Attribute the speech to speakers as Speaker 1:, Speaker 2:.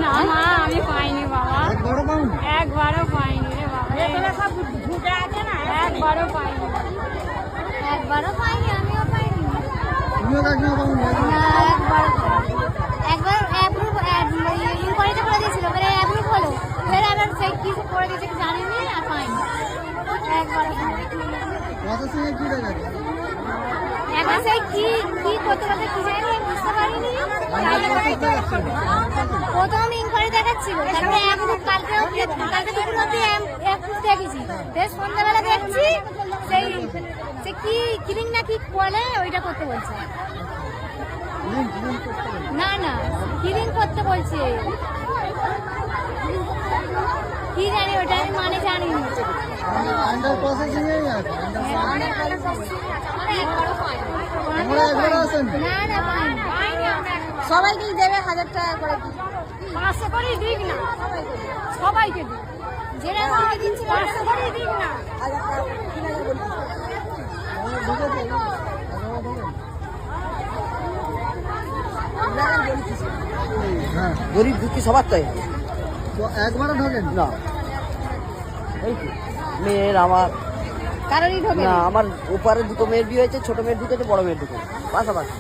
Speaker 1: না না আমি পাইনি বাবা, একবারও পাইনি রে বাবা, একবারও পাইনি, একবারও পাইনি, আমিও পাইনি, একবার অ্যাপ্রুভ ইনকোয়ারিতে করে দিয়েছিল, এবারে অ্যাপ্রুভ হলো, ফের আবার সেই কিছু করে দিয়েছে জানিনি আর পাইনি, একবারও পাইনি। এখন সেই কি কি করতে করতে কি জানি বুঝতে পারিনি। প্রথম ইনকোয়ারি দেখাচ্ছিল, তারপরে অ্যাপ্রুভ, কালকে দুপুর অব্দি অ্যাপ্রুভ দেখেছি, বেশ সন্ধ্যাবেলা দেখছি সেই সে কি কিলিং না কি বলে ওইটা করতে বলছে, না না কিলিং করতে বলছে, কি জানি ওটা আমি মানে জানিনি। সবাইকে দেবে 1000 টাকা করে, 500 করে দিক না, সবাইকে দিক, যেটা দিচ্ছে 500 করে দিক না।
Speaker 2: গরিব দুঃখী সবার তাই
Speaker 3: একবারও ঢোকেন
Speaker 2: না, এই তো মেয়ের আমার
Speaker 1: কারোরই ঢোকে
Speaker 2: না, আমার ওপারে দুটো মেয়ের বিয়ে হয়েছে, ছোট মেয়ের ঢুকেছে, বড় মেয়ের ঢুকেছে পাশাপাশি।